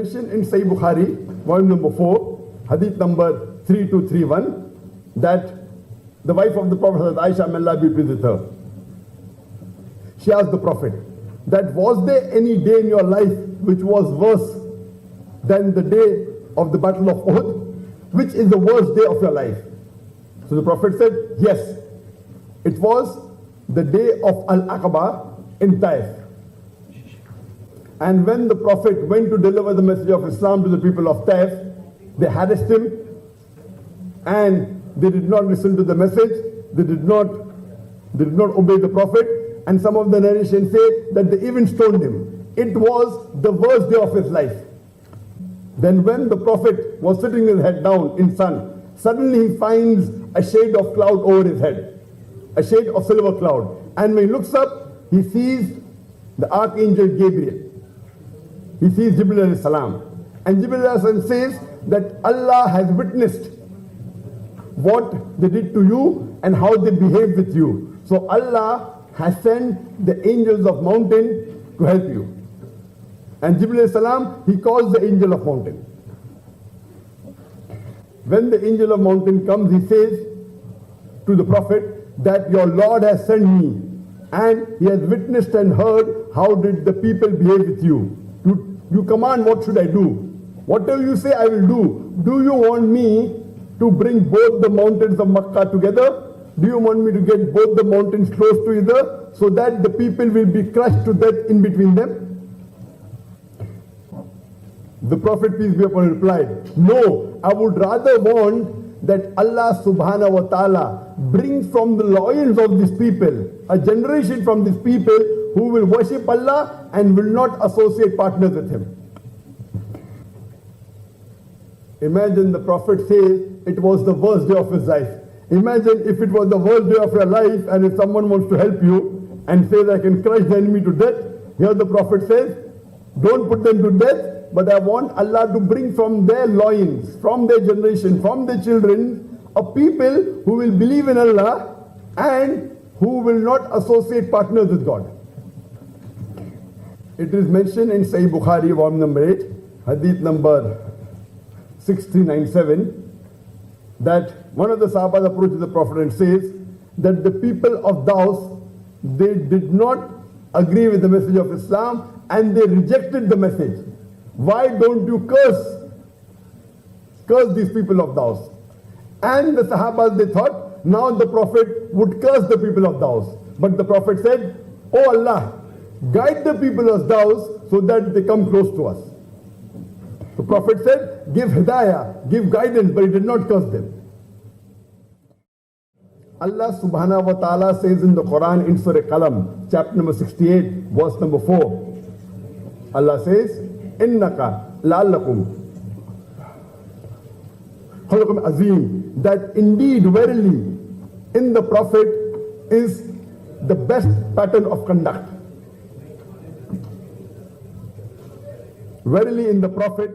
mentioned in Sahih Bukhari, volume number 4, hadith number 3231, that the wife of the Prophet, Aisha, may Allah be pleased with her, she asked the Prophet that was there any day in your life which was worse than the day of the battle of Uhud? Which is the worst day of your life? So the Prophet said, yes, it was the day of Al-Aqaba in Taif. And when the Prophet went to deliver the message of Islam to the people of Taif, they harassed him and they did not listen to the message, they did not obey the Prophet, and some of the narrations say that they even stoned him. It was the worst day of his life. Then when the Prophet was sitting his head down in sun, suddenly he finds a shade of cloud over his head, a shade of silver cloud. And when he looks up, he sees the Archangel Gabriel. He sees Jibril alayhi salam. And Jibril alayhi salam says that Allah has witnessed what they did to you and how they behaved with you. So Allah has sent the angels of mountain to help you. And Jibril alayhi salam, he calls the angel of mountain. When the angel of mountain comes, he says to the Prophet that your Lord has sent me and he has witnessed and heard how did the people behave with you. You command, what should I do? Whatever you say, I will do. Do you want me to bring both the mountains of Makkah together? Do you want me to get both the mountains close to each other so that the people will be crushed to death in between them? The Prophet, peace be upon him, replied, no, I would rather want that Allah subhanahu wa ta'ala brings from the loins of these people a generation from these people who will worship Allah and will not associate partners with him. Imagine the Prophet says it was the worst day of his life. Imagine if it was the worst day of your life and if someone wants to help you and says I can crush the enemy to death. Here the Prophet says, don't put them to death, but I want Allah to bring from their loins, from their generation, from their children, a people who will believe in Allah and who will not associate partners with God. It is mentioned in Sahih Bukhari, volume number 8, hadith number 6397, that one of the Sahabas approaches the Prophet and says that the people of Daus, they did not agree with the message of Islam and they rejected the message. Why don't you curse these people of Daus? And the Sahabas, they thought, now the Prophet would curse the people of Daus. But the Prophet said, oh Allah, guide the people of Daus so that they come close to us. The Prophet said, give hidayah, give guidance, but he did not curse them. Allah subhanahu wa ta'ala says in the Quran in Surah Qalam, chapter number 68, verse number 4. Allah says, Innaka la'allakum khuluqun azim, that indeed, verily, in the Prophet is the best pattern of conduct. Verily in the Prophet